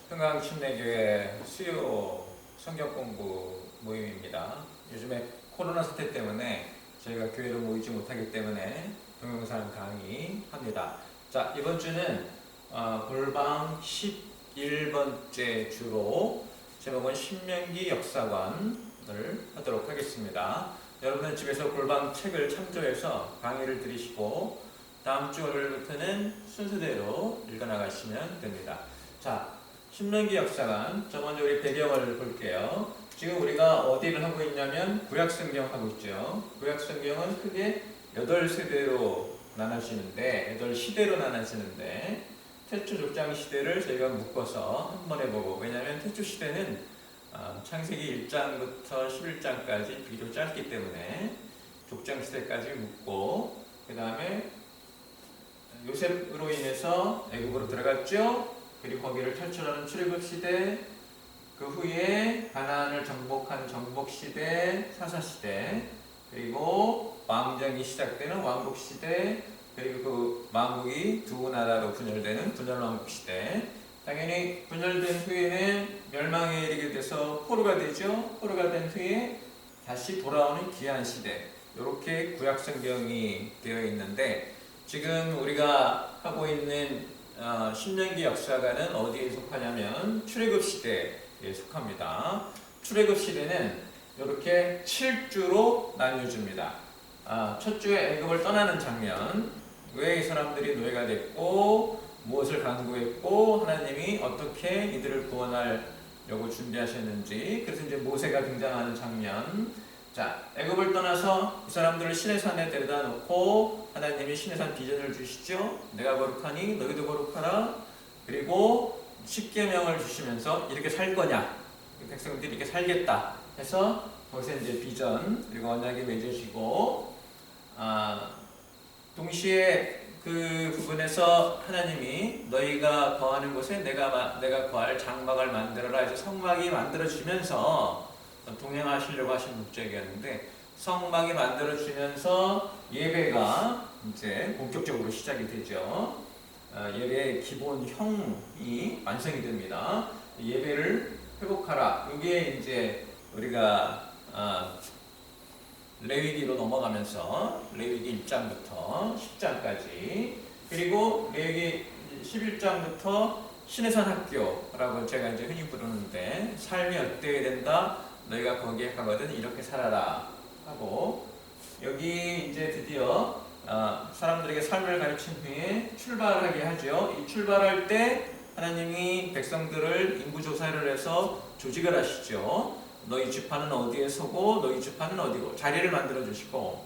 평강침례교회 수요 성경 공부 모임입니다. 요즘에 코로나 사태 때문에 저희가 교회로 모이지 못하기 때문에 동영상 강의합니다. 자, 이번 주는 골방 11번째 주로 제목은 신명기 역사관을 하도록 하겠습니다. 여러분은 집에서 골방 책을 참조해서 강의를 들으시고 다음 주 월요일부터는 순서대로 읽어나가시면 됩니다. 자, 신명기 역사관, 저 먼저 우리 배경을 볼게요. 지금 우리가 어디를 하고 있냐면 구약성경 하고 있죠. 구약성경은 크게 8세대로 나눠지는데, 8시대로 나눠지는데 태초 족장 시대를 저희가 묶어서 한 번에 보고, 왜냐하면 태초 시대는 창세기 1장부터 11장까지 비교적 짧기 때문에 족장 시대까지 묶고, 그 다음에 요셉으로 인해서 애굽으로 들어갔죠. 그리고 거기를 탈출하는 출애굽 시대, 그 후에 가나안을 정복한 정복 시대, 사사 시대, 그리고 왕정이 시작되는 왕국 시대, 그리고 그 왕국이 두 나라로 분열되는 분열 왕국 시대. 당연히 분열된 후에는 멸망에 이르게 돼서 포로가 되죠. 포로가 된 후에 다시 돌아오는 귀한 시대. 이렇게 구약 성경이 되어 있는데, 지금 우리가 하고 있는 신명기 역사가는 어디에 속하냐면 출애굽 시대에 속합니다. 출애굽 시대는 이렇게 7주로 나뉘어집니다. 첫 주에 애굽을 떠나는 장면, 왜 이 사람들이 노예가 됐고 무엇을 강구했고 하나님이 어떻게 이들을 구원하려고 준비하셨는지, 그래서 이제 모세가 등장하는 장면. 자, 애굽을 떠나서 이 사람들을 시내산에 데려다 놓고 하나님이 시내산 비전을 주시죠. 내가 거룩하니 너희도 거룩하라. 그리고 십계명을 주시면서 이렇게 살 거냐, 백성들이 이렇게 살겠다 해서 거기서 이제 비전 그리고 언약이 맺어지고, 동시에 그 부분에서 하나님이 너희가 거하는 곳에 내가 거할 장막을 만들어라 해서 성막이 만들어지면서 동행하시려고 하신 목적이었는데, 성막이 만들어지면서 예배가 이제 본격적으로 시작이 되죠. 예배의 기본형이 완성이 됩니다. 예배를 회복하라. 이게 이제 우리가 레위기로 넘어가면서 레위기 1장부터 10장까지, 그리고 레위기 11장부터 시내산 학교라고 제가 이제 흔히 부르는데, 삶이 어때야 된다, 너희가 거기에 가거든 이렇게 살아라 하고, 여기 이제 드디어 사람들에게 삶을 가르친 후에 출발하게 하죠. 이 출발할 때 하나님이 백성들을 인구조사를 해서 조직을 하시죠. 너희 지파는 어디에 서고 너희 지파는 어디고 자리를 만들어 주시고,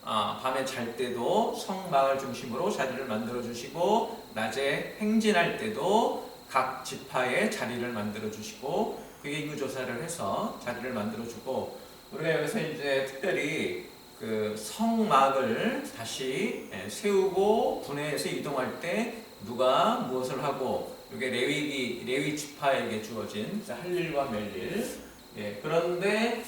밤에 잘 때도 성막을 중심으로 자리를 만들어 주시고, 낮에 행진할 때도 각 지파의 자리를 만들어 주시고, 그게 인구조사를 해서 자리를 만들어 주고, 우리가 여기서 이제 특별히 그 성막을 다시 세우고 분해해서 이동할 때 누가 무엇을 하고, 이게 레위 지파에게 주어진 할 일과 멜 일. 그런데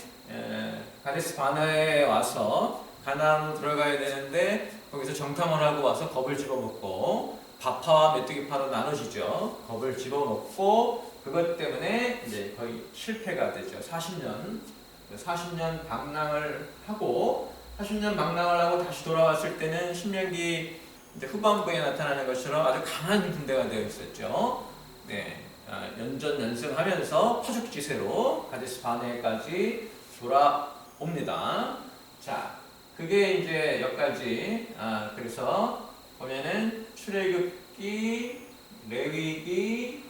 가데스 바네아에 와서 가나안으로 들어가야 되는데 거기서 정탐을 하고 와서 겁을 집어먹고, 바파와 메뚜기파로 나눠지죠. 겁을 집어먹고, 그것 때문에 이제 거의 실패가 되죠. 40년 방랑을 하고, 40년 방랑을 하고 다시 돌아왔을 때는 신명기 후반부에 나타나는 것처럼 아주 강한 군대가 되어 있었죠. 연전연승하면서 파죽지세로 가데스 바네아까지 돌아옵니다. 자, 그게 이제 여기까지. 그래서 보면은 출애굽기, 레위기,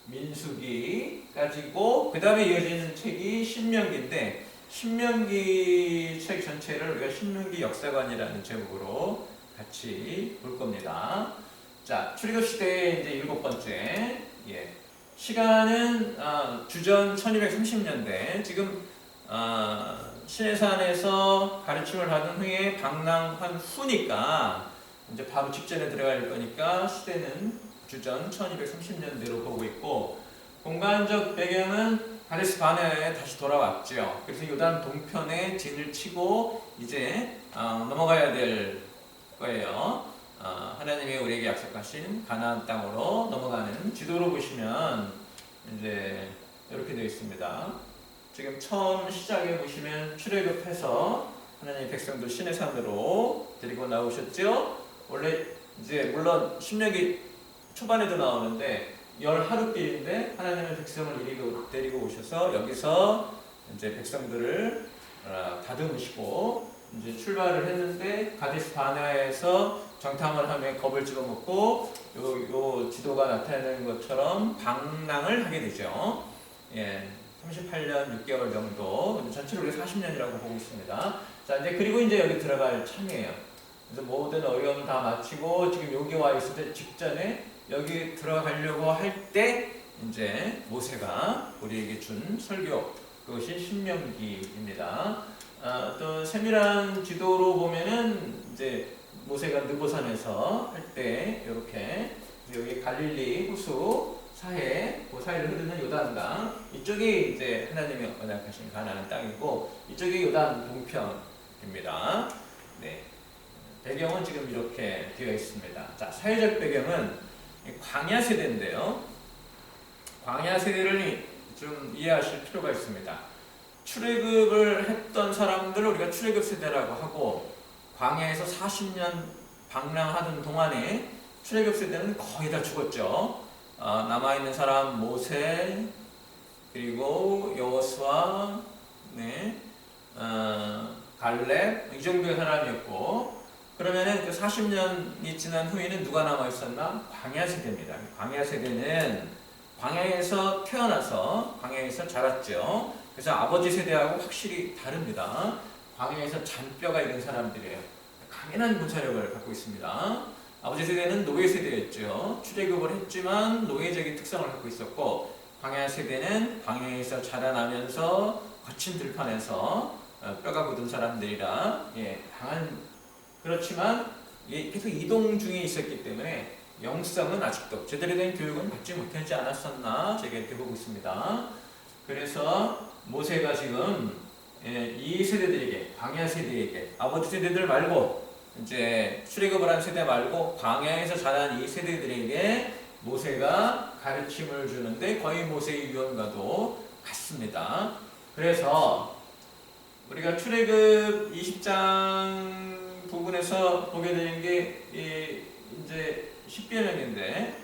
민수기까지고, 그 다음에 이어지는 책이 신명기인데, 신명기 책 전체를 우리가 신명기 역사관이라는 제목으로 같이 볼 겁니다. 자, 출애굽 시대의 이제 7번째. 시간은 주전 1230년대. 지금 시내산에서 가르침을 받은 후에 방랑한 후니까 이제 바로 직전에 들어갈 거니까 시대는 주전 1230년대로 보고 있고, 공간적 배경은 가데스 바네아에 다시 돌아왔죠. 그래서 요단 동편에 진을 치고 이제 넘어가야 될 거예요. 하나님이 우리에게 약속하신 가나안 땅으로 넘어가는 지도로 보시면 이제 이렇게 되어 있습니다. 지금 처음 시작에 보시면 출애굽해서 하나님의 백성들 시내 산으로 데리고 나오셨죠. 원래 이제 물론 신명기 초반에도 나오는데 열 하루길인데 하나님의 백성을 데리고 오셔서 여기서 이제 백성들을 다듬으시고 이제 출발을 했는데 가데스 바네아에서 정탐을 하며 겁을 집어먹고 요 지도가 나타내는 것처럼 방랑을 하게 되죠. 예, 38년 6개월 정도. 근데 전체로 우리가 40년이라고 보고 있습니다. 자, 이제 그리고 이제 여기 들어갈 참이에요. 그래서 모든 어려움을 다 마치고 지금 여기 와 있을 때 직전에 여기 들어가려고 할 때 이제 모세가 우리에게 준 설교, 그것이 신명기입니다. 또 세밀한 지도로 보면은 이제 모세가 느보산에서 할 때 이렇게 여기 갈릴리 호수 사해, 그 사이를 흐르는 요단강, 이쪽이 이제 하나님이 언약하신 가나안 땅이고 이쪽이 요단 동편입니다. 네, 배경은 지금 이렇게 되어 있습니다. 자, 사회적 배경은 광야 세대인데요. 광야 세대를 좀 이해하실 필요가 있습니다. 출애굽을 했던 사람들을 우리가 출애굽 세대라고 하고, 광야에서 40년 방랑하던 동안에 출애굽 세대는 거의 다 죽었죠. 남아있는 사람 모세, 그리고 여호수아, 네, 갈렙, 이 정도의 사람이었고, 그러면은 그 40년이 지난 후에는 누가 남아있었나? 광야 세대입니다. 광야 세대는 광야에서 태어나서 광야에서 자랐죠. 그래서 아버지 세대하고 확실히 다릅니다. 광야에서 잔뼈가 있는 사람들이에요. 강인한 군사력을 갖고 있습니다. 아버지 세대는 노예 세대였죠. 출애굽을 했지만 노예적인 특성을 갖고 있었고, 광야 세대는 광야에서 자라나면서 거친 들판에서 뼈가 굳은 사람들이라 강한, 그렇지만 계속 이동 중에 있었기 때문에 영성은 아직도 제대로 된 교육은 받지 못하지 않았었나 제가 이렇게 보고 있습니다. 그래서 모세가 지금 이 세대들에게, 광야 세대에게, 아버지 세대들 말고 이제 출애굽을 한 세대 말고 광야에서 자란 이 세대들에게 모세가 가르침을 주는데 거의 모세의 유언과도 같습니다. 그래서 우리가 출애굽 20장 부분에서 보게 되는 게 이제 10계명인데,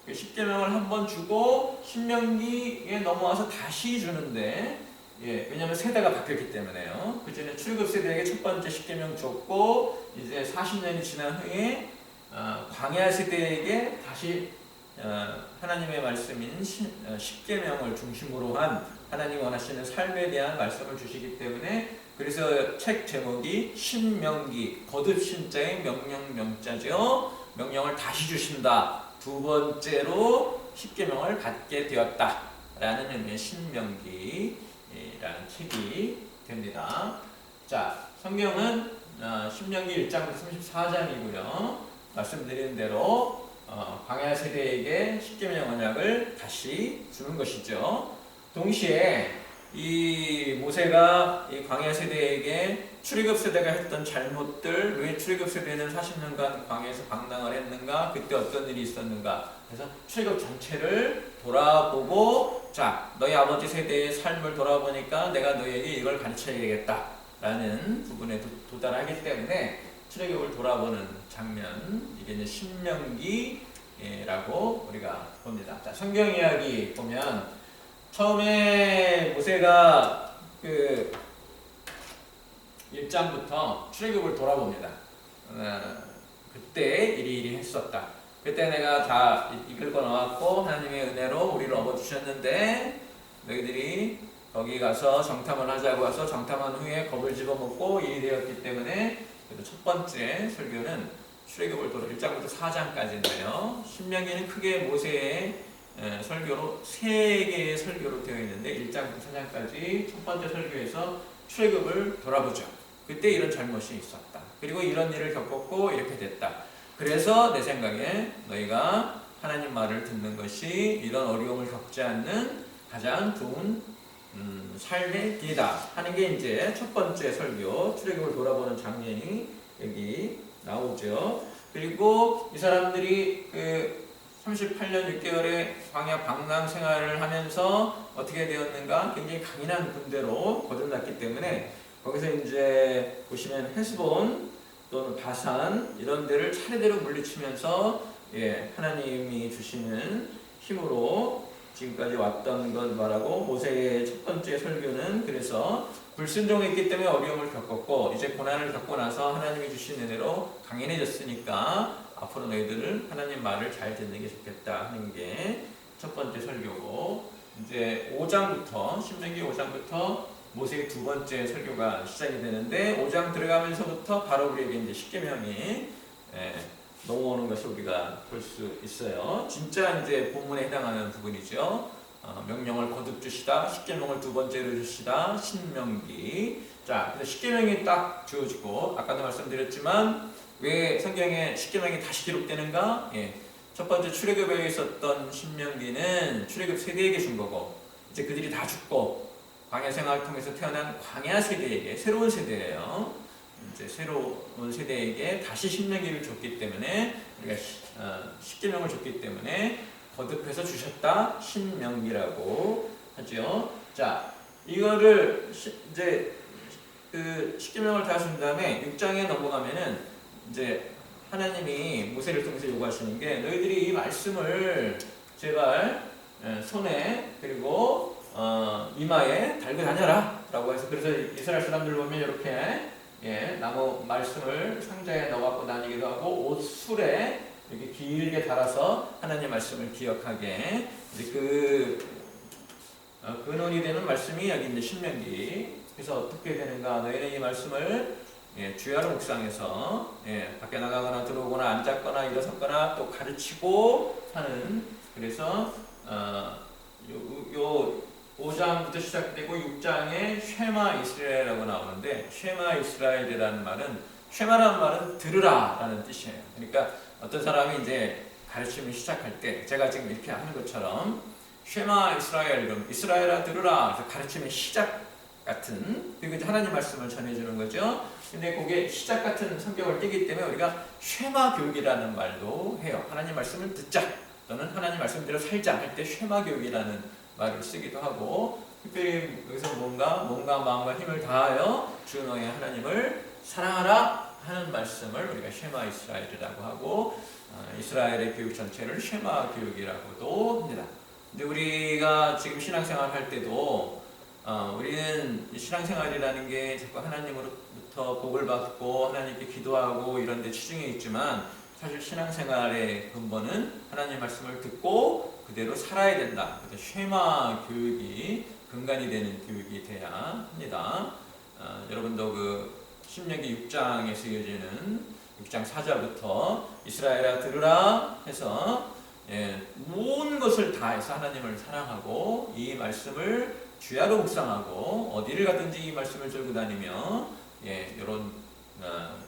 10계명을 한번 주고 신명기에 넘어와서 다시 주는데, 왜냐하면 세대가 바뀌었기 때문에요. 그 전에 출애굽 세대에게 첫 번째 10계명 줬고, 이제 40년이 지난 후에 광야 세대에게 다시 하나님의 말씀인 10계명을 중심으로 한 하나님 원하시는 삶에 대한 말씀을 주시기 때문에, 그래서 책 제목이 신명기, 거듭 신자의 명령 명자죠. 명령을 다시 주신다. 두 번째로 10계명을 받게 되었다라는 의미의 신명기라는 책이 됩니다. 자, 성경은 신명기 1장부터 34장이고요. 말씀드린 대로 광야 세대에게 10계명 언약을 다시 주는 것이죠. 동시에 이 모세가 이 광야 세대에게 출애굽 세대가 했던 잘못들, 왜 출애굽 세대는 40년간 광야에서 방랑을 했는가, 그때 어떤 일이 있었는가, 그래서 출애굽 전체를 돌아보고, 자, 너희 아버지 세대의 삶을 돌아보니까 내가 너희에게 이걸 가르쳐야겠다 라는 부분에 도달하기 때문에 출애굽을 돌아보는 장면, 이게 이제 신명기라고 우리가 봅니다. 자, 성경 이야기 보면 처음에 모세가 그 1장부터 출애굽을 돌아봅니다. 그때 이리 했었다. 그때 내가 다 이끌고 나왔고 하나님의 은혜로 우리를 업어주셨는데, 너희들이 거기 가서 정탐을 하자고 와서 정탐한 후에 겁을 집어먹고 일이 되었기 때문에, 그래도 첫 번째 설교는 출애굽을 돌아 1장부터 4장까지인데요. 신명기는 크게 모세의 설교로 3개의 설교로 되어 있는데, 1장부터 4장까지 첫 번째 설교에서 출애굽을 돌아보죠. 그때 이런 잘못이 있었다. 그리고 이런 일을 겪었고 이렇게 됐다. 그래서 내 생각에 너희가 하나님 말을 듣는 것이 이런 어려움을 겪지 않는 가장 좋은 삶의 길이다 하는 게 이제 첫 번째 설교, 출애굽을 돌아보는 장면이 여기 나오죠. 그리고 이 사람들이 그 38년 6개월의 광야 방랑 생활을 하면서 어떻게 되었는가? 굉장히 강인한 군대로 거듭났기 때문에 거기서 이제 보시면 헤스본 또는 바산 이런 데를 차례대로 물리치면서 하나님이 주시는 힘으로 지금까지 왔던 것 말하고 모세의 첫 번째 설교는 그래서 불순종했기 때문에 어려움을 겪었고 이제 고난을 겪고 나서 하나님이 주신 은혜로 강인해졌으니까 앞으로 너희들은 하나님 말을 잘 듣는 게 좋겠다 하는 게 첫 번째 설교고 이제 5장부터 신명기 5장부터 모세의 두 번째 설교가 시작이 되는데 5장 들어가면서부터 바로 우리에게 이제 십계명이 넘어오는 것을 우리가 볼 수 있어요. 진짜 이제 본문에 해당하는 부분이죠. 명령을 거듭 주시다, 십계명을 두 번째로 주시다, 신명기. 자, 그래서 십계명이 딱 주어지고 아까도 말씀드렸지만 왜 성경에 십계명이 다시 기록되는가? 첫 번째 출애굽에 있었던 신명기는 출애굽 세대에게 준 거고 이제 그들이 다 죽고 광야 생활을 통해서 태어난 광야 세대에게 새로운 세대예요. 이제 새로운 세대에게 다시 신명기를 줬기 때문에 우리가 십계명을 줬기 때문에 거듭해서 주셨다 신명기라고 하죠. 자, 이거를 이제 그 십계명을 다 준 다음에 6장에 넘어가면은 이제 하나님이 모세를 통해서 요구하시는 게 너희들이 이 말씀을 제발 손에 그리고 이마에 달고 다녀라 라고 해서 그래서 이스라엘 사람들 보면 이렇게 나무 말씀을 상자에 넣어갖고 다니기도 하고 옷 술에 이렇게 길게 달아서 하나님 말씀을 기억하게 이제 근원이 되는 말씀이 여기 이제 신명기. 그래서 어떻게 되는가? 너희는 이 말씀을 주야로 묵상해서 밖에 나가거나 들어오거나 앉았거나 일어섰거나 또 가르치고 하는. 그래서 요 5장부터 시작되고 6장에 쉐마 이스라엘이라고 나오는데 쉐마 이스라엘이라는 말은 쉐마라는 말은 들으라 라는 뜻이에요. 그러니까 어떤 사람이 이제 가르침을 시작할 때 제가 지금 이렇게 하는 것처럼 쉐마 이스라엘 그럼 이스라엘아 들으라 그래서 가르침의 시작 같은 그리고 이제 하나님 말씀을 전해주는 거죠. 근데 그게 시작 같은 성격을 띠기 때문에 우리가 쉐마 교육이라는 말도 해요. 하나님 말씀을 듣자 또는 하나님 말씀대로 살자 할 때 쉐마 교육이라는 말을 쓰기도 하고 특별히 여기서 뭔가 마음과 힘을 다하여 주 너의 하나님을 사랑하라 하는 말씀을 우리가 쉐마 이스라엘이라고 하고 이스라엘의 교육 전체를 쉐마 교육이라고도 합니다. 근데 우리가 지금 신앙생활 할 때도 우리는 신앙생활이라는 게 자꾸 하나님으로부터 복을 받고 하나님께 기도하고 이런 데 치중해 있지만 사실 신앙생활의 근본은 하나님 말씀을 듣고 그대로 살아야 된다. 그래서 쉐마 교육이 근간이 되는 교육이 돼야 합니다. 여러분도 그 신명기 6장에서 이어지는 6장 4절부터 이스라엘아 들으라 해서 모든 것을 다해서 하나님을 사랑하고 이 말씀을 주야로 묵상하고 어디를 가든지 이 말씀을 들고 다니며 이런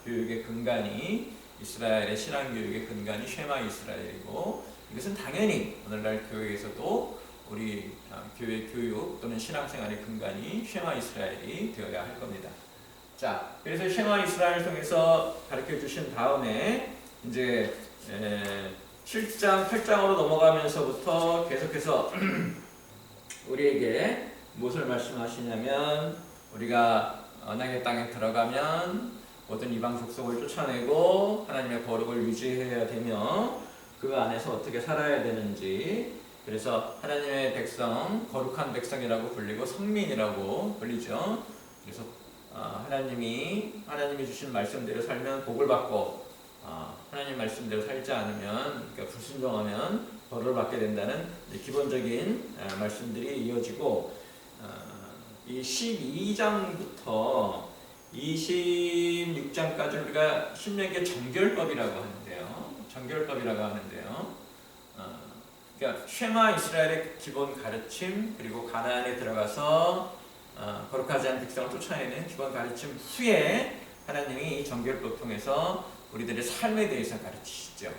교육의 근간이 이스라엘의 신앙교육의 근간이 쉐마 이스라엘이고 이것은 당연히 오늘날 교회에서도 우리 교회 교육 또는 신앙생활의 근간이 쉐마 이스라엘이 되어야 할 겁니다. 자, 그래서 쉐마 이스라엘을 통해서 가르쳐 주신 다음에 이제 7장, 8장으로 넘어가면서부터 계속해서 우리에게 무엇을 말씀하시냐면 우리가 언약의 땅에 들어가면 모든 이방 족속을 쫓아내고 하나님의 거룩을 유지해야 되며 그 안에서 어떻게 살아야 되는지 그래서 하나님의 백성, 거룩한 백성이라고 불리고 성민이라고 불리죠. 그래서 하나님이 주신 말씀대로 살면 복을 받고 하나님 말씀대로 살지 않으면 그러니까 불순종하면 벌을 받게 된다는 기본적인 말씀들이 이어지고 이 12장부터 26장까지 우리가 신명기의 정결법이라고 하는데요. 그러니까 쉐마 이스라엘의 기본 가르침 그리고 가나안에 들어가서 거룩하지 않은 백성을 쫓아내는 기본 가르침 후에 하나님이 이 정결법 통해서 우리들의 삶에 대해서 가르치시죠.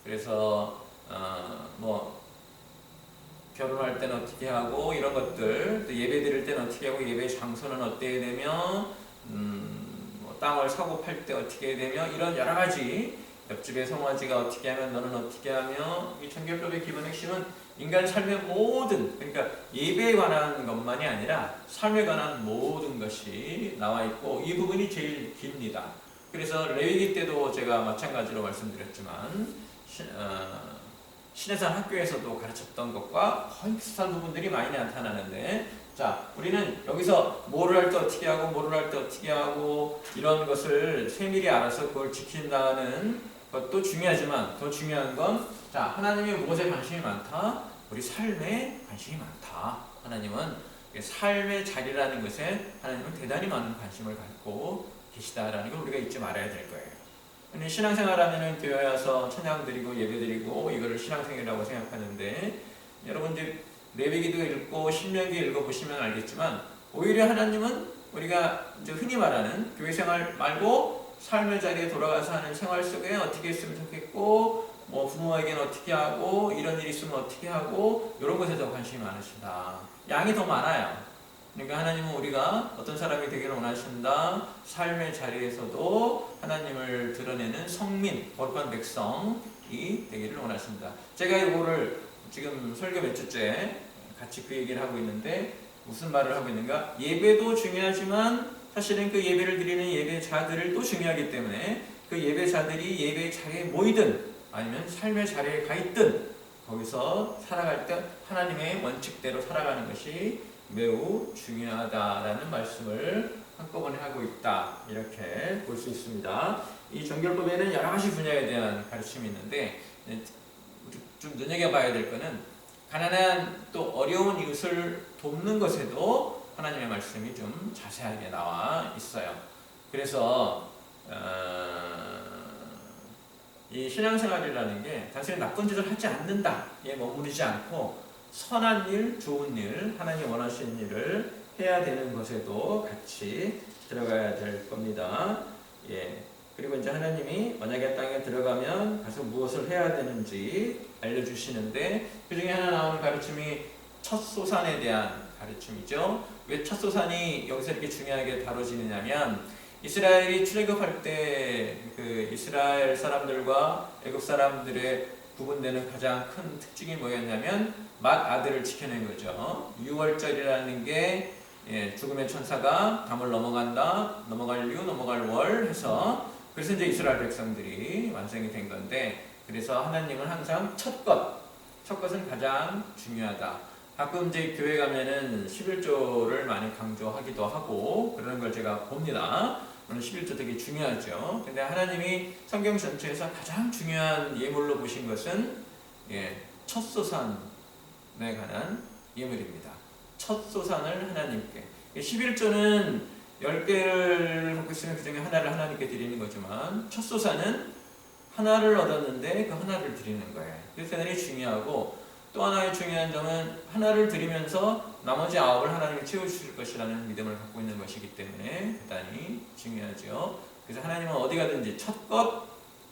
그래서 결혼할 때는 어떻게 하고 이런 것들 또 예배 드릴 때는 어떻게 하고 예배 장소는 어때야 되며 땅을 사고 팔 때 어떻게 되며 이런 여러 가지 옆집의 송아지가 어떻게 하면 너는 어떻게 하며, 이 정결법의 기본 핵심은 인간 삶의 모든, 그러니까 예배에 관한 것만이 아니라 삶에 관한 모든 것이 나와 있고, 이 부분이 제일 깁니다. 그래서 레위기 때도 제가 마찬가지로 말씀드렸지만 신해산 학교에서도 가르쳤던 것과 거의 비슷한 부분들이 많이 나타나는데, 자, 우리는 여기서 뭐를 할 때 어떻게 하고 뭐를 할 때 어떻게 하고 이런 것을 세밀히 알아서 그걸 지킨다는 것도 중요하지만, 더 중요한 건, 자, 하나님이 무엇에 관심이 많다? 우리 삶에 관심이 많다. 하나님은 삶의 자리라는 것에 하나님은 대단히 많은 관심을 갖고 계시다라는 걸 우리가 잊지 말아야 될 거예요. 신앙생활하면은 교회 와서 찬양 드리고 예배 드리고 이거를 신앙생활이라고 생각하는데, 여러분들 레위기도 읽고 신명기 읽어보시면 알겠지만, 오히려 하나님은 우리가 이제 흔히 말하는 교회 생활 말고 삶의 자리에 돌아가서 하는 생활 속에 어떻게 했으면 좋겠고, 뭐 부모에게는 어떻게 하고, 이런 일이 있으면 어떻게 하고, 이런 것에 더 관심이 많으시다. 양이 더 많아요. 그러니까 하나님은 우리가 어떤 사람이 되기를 원하신다. 삶의 자리에서도 하나님을 드러내는 성민, 거룩한 백성이 되기를 원하신다. 제가 이거를 지금 설교 몇 주째 같이 그 얘기를 하고 있는데, 무슨 말을 하고 있는가? 예배도 중요하지만 사실은 그 예배를 드리는 예배자들을 또 중요하기 때문에, 그 예배자들이 예배 자리에 모이든 아니면 삶의 자리에 가 있든 거기서 살아갈 때 하나님의 원칙대로 살아가는 것이 매우 중요하다라는 말씀을 한꺼번에 하고 있다, 이렇게 볼 수 있습니다. 이 정결법에는 여러 가지 분야에 대한 가르침이 있는데, 좀 눈여겨봐야 될 것은 가난한 또 어려운 이웃을 돕는 것에도 하나님의 말씀이 좀 자세하게 나와 있어요. 그래서 이 신앙생활이라는 게 단순히 나쁜 짓을 하지 않는다에 머무르지 않고, 선한 일, 좋은 일, 하나님 원하시는 일을 해야 되는 것에도 같이 들어가야 될 겁니다. 예. 그리고 이제 하나님이 만약에 땅에 들어가면 가서 무엇을 해야 되는지 알려주시는데, 그 중에 하나 나오는 가르침이 첫소산에 대한 가르침이죠. 왜 첫소산이 여기서 이렇게 중요하게 다뤄지느냐면, 이스라엘이 출애굽할 때 그 이스라엘 사람들과 애굽 사람들의 구분되는 가장 큰 특징이 뭐였냐면, 맏아들을 지켜낸 거죠. 6월절이라는 게 죽음의 천사가 담을 넘어간다, 넘어갈 유, 넘어갈 월 해서, 그래서 이제 이스라엘 백성들이 완성이 된 건데, 그래서 하나님은 항상 첫 것은 가장 중요하다. 가끔 이제 교회 가면은 11조를 많이 강조하기도 하고 그러는 걸 제가 봅니다. 오늘 11조 되게 중요하죠. 근데 하나님이 성경 전체에서 가장 중요한 예물로 보신 것은 첫소산에 관한 예물입니다. 첫소산을 하나님께. 11조는 10개를 갖고 있으면 그 중에 하나를 하나님께 드리는 거지만, 첫소산은 하나를 얻었는데 그 하나를 드리는 거예요. 그래서 대단히 중요하고, 또 하나의 중요한 점은 하나를 드리면서 나머지 9을 하나님이 채워주실 것이라는 믿음을 갖고 있는 것이기 때문에 대단히 중요하죠. 그래서 하나님은 어디 가든지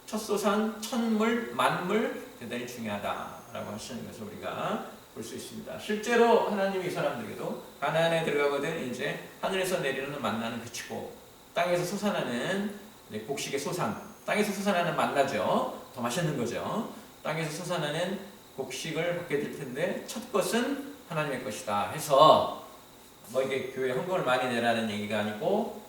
첫소산, 천물, 만물 대단히 중요하다라고 하시는 것을 우리가 볼 수 있습니다. 실제로 하나님이 이 사람들에게도 가나안에 들어가거든 이제 하늘에서 내리는 만나는 그치고, 땅에서 솟아나는 곡식의 소산, 땅에서 솟아나는 만나죠. 더 맛있는 거죠. 땅에서 솟아나는 곡식을 받게 될 텐데, 첫 것은 하나님의 것이다 해서, 뭐 이게 교회 헌금을 많이 내라는 얘기가 아니고,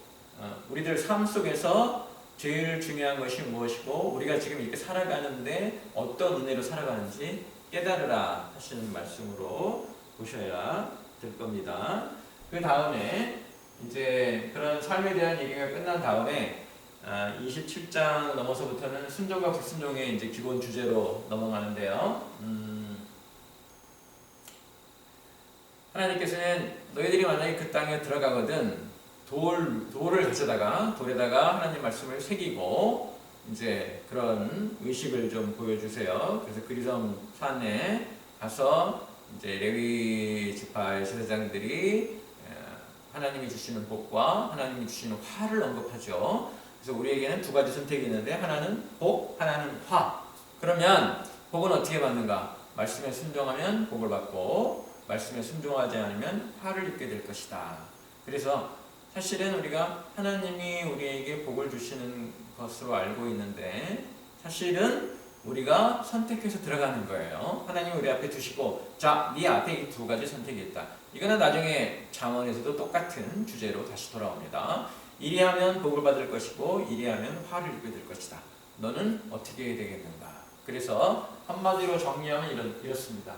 우리들 삶 속에서 제일 중요한 것이 무엇이고, 우리가 지금 이렇게 살아가는데 어떤 은혜로 살아가는지 깨달으라 하시는 말씀으로 보셔야 될 겁니다. 그 다음에 이제 그런 삶에 대한 얘기가 끝난 다음에 27장 넘어서부터는 순종과 불순종의 이제 기본 주제로 넘어가는데요. 하나님께서는 너희들이 만약에 그 땅에 들어가거든 돌을 돌에다가 하나님 말씀을 새기고 이제 그런 의식을 좀 보여주세요. 그래서 그리섬 산에 가서 이제 레위 지파의 제사장들이 하나님이 주시는 복과 하나님이 주시는 화를 언급하죠. 그래서 우리에게는 두 가지 선택이 있는데, 하나는 복, 하나는 화. 그러면 복은 어떻게 받는가? 말씀에 순종하면 복을 받고, 말씀에 순종하지 않으면 화를 입게 될 것이다. 그래서 사실은 우리가 하나님이 우리에게 복을 주시는 것으로 알고 있는데, 사실은 우리가 선택해서 들어가는 거예요. 하나님 우리 앞에 두시고, 자, 네 앞에 이 두 가지 선택이 있다. 이거는 나중에 잠언에서도 똑같은 주제로 다시 돌아옵니다. 이리 하면 복을 받을 것이고 이리 하면 화를 입게 될 것이다. 너는 어떻게 해야 되겠는가? 그래서 한마디로 정리하면 이렇습니다.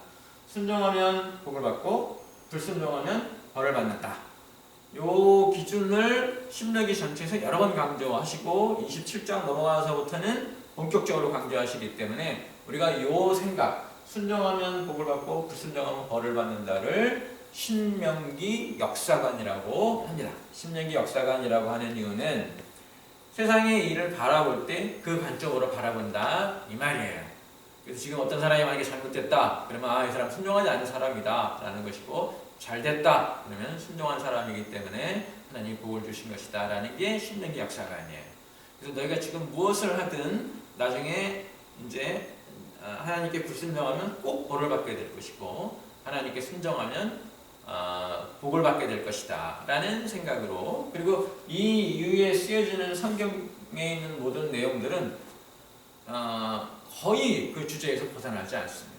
순종하면 복을 받고 불순종하면 벌을 받는다. 요 기준을 신명기 전체에서 여러 번 강조하시고 27장 넘어가서부터는 본격적으로 강조하시기 때문에 우리가 요 생각, 순종하면 복을 받고 불순종하면 벌을 받는다를 신명기 역사관이라고 합니다. 신명기 역사관이라고 하는 이유는 세상의 일을 바라볼 때 그 관점으로 바라본다 이 말이에요. 그래서 지금 어떤 사람이 만약에 잘못됐다 그러면 이 사람 순종하지 않는 사람이다 라는 것이고, 잘됐다 그러면 순종한 사람이기 때문에 하나님이 복을 주신 것이다 라는 게 신명기 역사관이에요. 그래서 너희가 지금 무엇을 하든 나중에 이제 하나님께 불순종하면 꼭 벌을 받게 될 것이고, 하나님께 순종하면 복을 받게 될 것이다 라는 생각으로, 그리고 이 이유에 쓰여지는 성경에 있는 모든 내용들은 거의 그 주제에서 벗어나지 않습니다.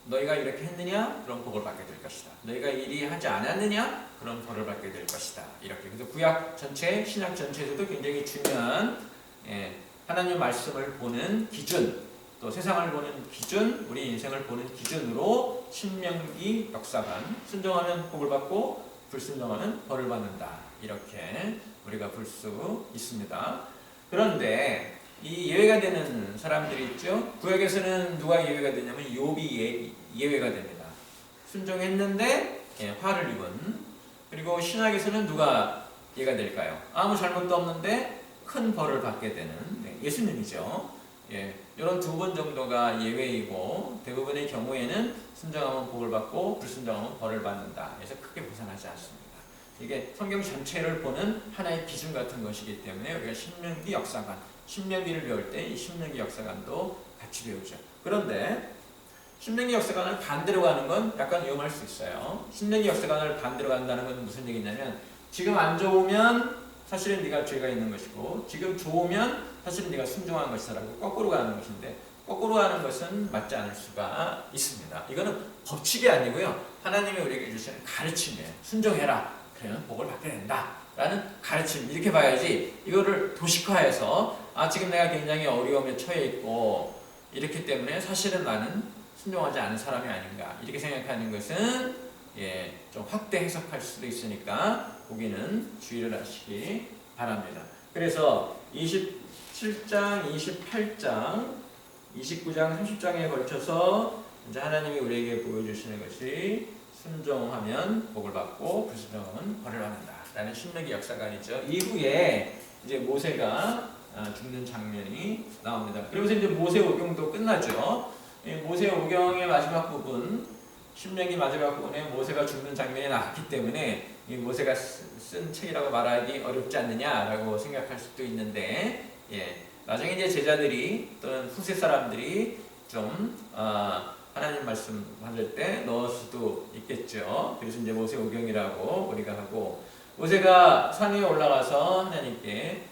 너희가 이렇게 했느냐? 그럼 복을 받게 될 것이다. 너희가 이리 하지 않았느냐? 그럼 벌을 받게 될 것이다. 이렇게. 그래서 구약 전체, 신약 전체에서도 굉장히 중요한 하나님 말씀을 보는 기준, 또 세상을 보는 기준, 우리 인생을 보는 기준으로 신명기 역사관, 순종하면 복을 받고 불순종하면 벌을 받는다. 이렇게 우리가 볼 수 있습니다. 그런데 이 예외가 되는 사람들이 있죠. 구약에서는 누가 예외가 되냐면 욥이 예외가 됩니다. 순종했는데 화를 입은. 그리고 신약에서는 누가 예가 될까요? 아무 잘못도 없는데 큰 벌을 받게 되는 예수님이죠. 이런 두 번 정도가 예외이고, 대부분의 경우에는 순종하면 복을 받고 불순종하면 벌을 받는다. 그래서 크게 벗어나지 않습니다. 이게 성경 전체를 보는 하나의 기준 같은 것이기 때문에 우리가 신명기 역사관, 신명기를 배울 때 이 신명기 역사관도 같이 배우죠. 그런데 신명기 역사관을 반대로 가는 건 약간 위험할 수 있어요. 신명기 역사관을 반대로 간다는 건 무슨 얘기냐면, 지금 안 좋으면 사실은 네가 죄가 있는 것이고, 지금 좋으면 사실은 네가 순종한 것이라고 거꾸로 가는 것인데, 거꾸로 가는 것은 맞지 않을 수가 있습니다. 이거는 법칙이 아니고요, 하나님이 우리에게 주시는 가르침이에요. 순종해라. 그러면 복을 받게 된다 라는 가르침, 이렇게 봐야지 이거를 도식화해서 지금 내가 굉장히 어려움에 처해 있고 이렇기 때문에 사실은 나는 순종하지 않은 사람이 아닌가, 이렇게 생각하는 것은 좀 확대 해석할 수도 있으니까 거기는 주의를 하시기 바랍니다. 그래서 27장, 28장, 29장, 30장에 걸쳐서 이제 하나님이 우리에게 보여주시는 것이 순종하면 복을 받고 불순종하면 벌을 받는다 라는 신명기 역사관이죠. 이후에 이제 모세가 죽는 장면이 나옵니다. 그러면서 이제 모세 오경도 끝나죠. 모세 오경의 마지막 부분, 신명기 마지막 부분에 모세가 죽는 장면이 나왔기 때문에 이 모세가 쓴 책이라고 말하기 어렵지 않느냐라고 생각할 수도 있는데, 나중에 이제 제자들이 또는 후세 사람들이 좀 하나님 말씀 받을 때 넣을 수도 있겠죠. 그래서 이제 모세 오경이라고 우리가 하고, 모세가 산에 올라가서 하나님께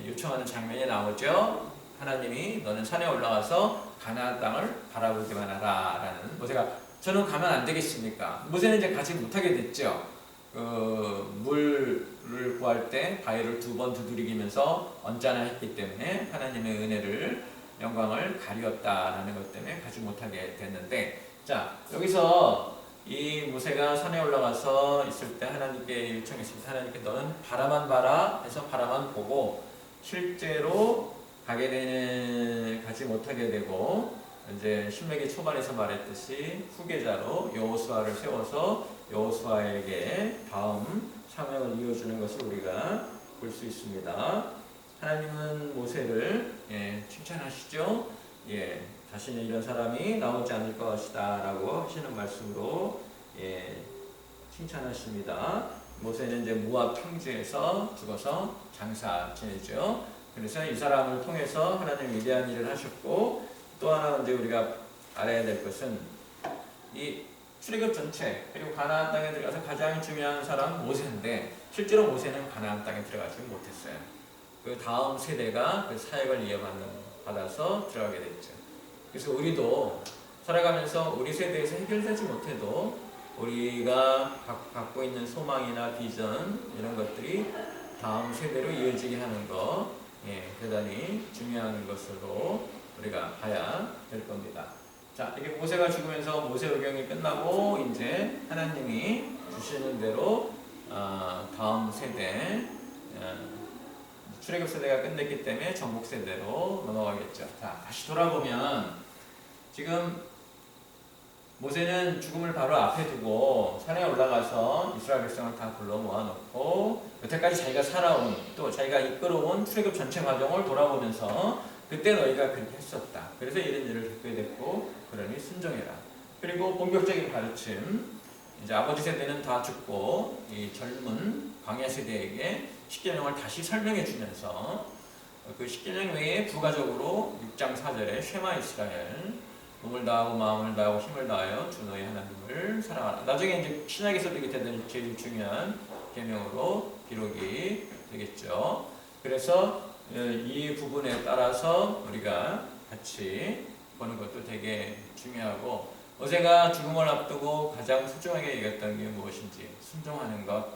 요청하는 장면이 나오죠. 하나님이 너는 산에 올라가서 가나안 땅을 바라보기만 하라 라는. 모세가 저는 가면 안 되겠습니까? 모세는 이제 가지 못하게 됐죠. 물을 구할 때 바위를 2번 두드리면서 언짢아 했기 때문에 하나님의 은혜를, 영광을 가리었다라는 것 때문에 가지 못하게 됐는데, 자, 여기서 이 모세가 산에 올라가서 있을 때 하나님께 요청했습니다. 하나님께 너는 바라만 봐라 해서 바라만 보고, 실제로 가지 못하게 되고, 이제 신명기 초반에서 말했듯이 후계자로 여호수아를 세워서 여호수아에게 다음 사명을 이어주는 것을 우리가 볼 수 있습니다. 하나님은 모세를 칭찬하시죠. 자신의 이런 사람이 나오지 않을 것이다 라고 하시는 말씀으로 칭찬하십니다. 모세는 이제 모압 평지에서 죽어서 장사 지내죠. 그래서 이 사람을 통해서 하나님 위대한 일을 하셨고, 또 하나 이제 우리가 알아야 될 것은 이 출애굽 전체 그리고 가나안 땅에 들어가서 가장 중요한 사람 모세인데, 실제로 모세는 가나안 땅에 들어가지 못했어요. 그 다음 세대가 그 사역을 이어받는 받아서 들어가게 됐죠. 그래서 우리도 살아가면서 우리 세대에서 해결되지 못해도 우리가 갖고 있는 소망이나 비전 이런 것들이 다음 세대로 이어지게 하는 거 대단히 중요한 것으로 우리가 봐야 될 겁니다. 자, 이게 모세가 죽으면서 모세오경이 끝나고 이제 하나님이 주시는 대로 다음 세대 출애굽 세대가 끝냈기 때문에 정복 세대로 넘어가겠죠. 자, 다시 돌아보면 지금 모세는 죽음을 바로 앞에 두고 산에 올라가서 이스라엘 백성을 다 불러 모아놓고 여태까지 자기가 살아온 또 자기가 이끌어온 출애굽 전체 과정을 돌아보면서 그때 너희가 그렇게 했었다. 그래서 이런 일을 겪게 됐고 그러니 순종해라. 그리고 본격적인 가르침 이제 아버지 세대는 다 죽고 이 젊은 광야 세대에게 십계명을 다시 설명해 주면서 그 십계명 외에 부가적으로 6장 4절에 쉐마 이스라엘 몸을 다하고 마음을 다하고 힘을 다하여 주 너희 하나님을 사랑하라. 나중에 이제 신약에서도 이게 제일 중요한 계명으로 기록이 되겠죠. 그래서 이 부분에 따라서 우리가 같이 보는 것도 되게 중요하고 모세가 죽음을 앞두고 가장 소중하게 여겼던 게 무엇인지 순종하는 것.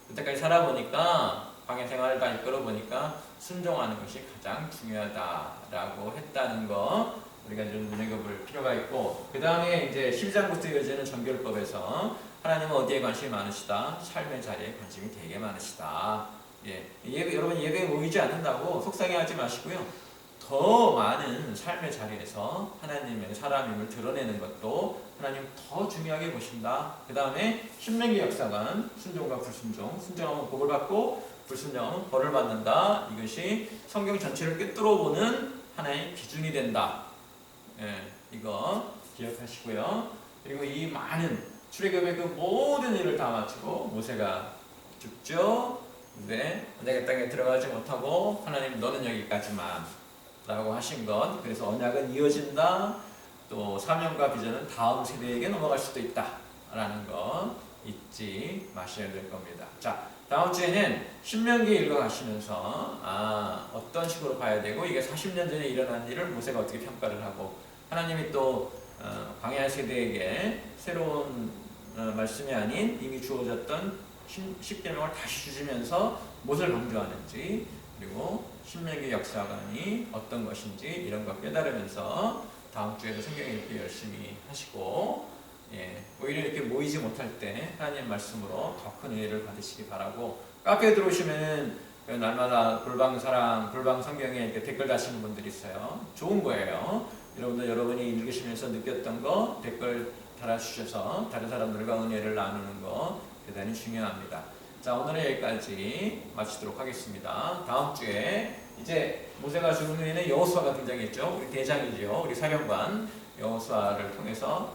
그때까지 살아보니까 광야 생활을 다 이끌어보니까 순종하는 것이 가장 중요하다라고 했다는 거 우리가 좀 눈여겨볼 필요가 있고 그 다음에 이제 12장부터 이어지는 정결법에서 하나님은 어디에 관심이 많으시다? 삶의 자리에 관심이 되게 많으시다. 여러분 예배에 모이지 않는다고 속상해하지 마시고요. 더 많은 삶의 자리에서 하나님의 사람임을 드러내는 것도 하나님 더 중요하게 보신다. 그 다음에 신명기 역사관 순종과 불순종, 순종하면 복을 받고 불순종하면 벌을 받는다. 이것이 성경 전체를 꿰뚫어 보는 하나의 기준이 된다. 이거 기억하시고요. 그리고 이 많은 출애굽의 그 모든 일을 다 마치고 모세가 죽죠. 근데 언약의 땅에 들어가지 못하고 하나님 너는 여기까지만 라고 하신 것. 그래서 언약은 이어진다. 또 사명과 비전은 다음 세대에게 넘어갈 수도 있다 라는 거 잊지 마셔야 될 겁니다. 자, 다음 주에는 신명기 읽어가시면서 어떤 식으로 봐야 되고 이게 40년 전에 일어난 일을 모세가 어떻게 평가를 하고 하나님이 또 광야 세대에게 새로운 말씀이 아닌 이미 주어졌던 십계명을 다시 주시면서 무엇을 강조하는지 그리고 신명기 역사관이 어떤 것인지 이런 거 깨달으면서 다음 주에도 성경 읽기 열심히 하시고 오히려 이렇게 모이지 못할 때 하나님 말씀으로 더 큰 은혜를 받으시기 바라고 카페에 들어오시면 날마다 골방사랑, 골방성경에 이렇게 댓글 다시는 분들이 있어요. 좋은 거예요. 여러분들 여러분이 읽으시면서 느꼈던 거 댓글 달아주셔서 다른 사람들과 은혜를 나누는 거 대단히 중요합니다. 자, 오늘은 여기까지 마치도록 하겠습니다. 다음 주에 이제 모세가 죽은 후에는 여호수아가 등장했죠. 우리 대장이죠. 우리 사령관 여호수아를 통해서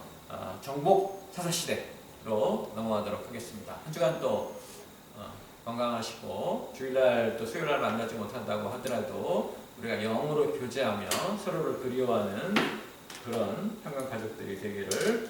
정복 사사시대로 넘어가도록 하겠습니다. 한 주간 또 건강하시고 주일날 또 수요일날 만나지 못한다고 하더라도 우리가 영으로 교제하며 서로를 그리워하는 그런 평강 가족들이 되기를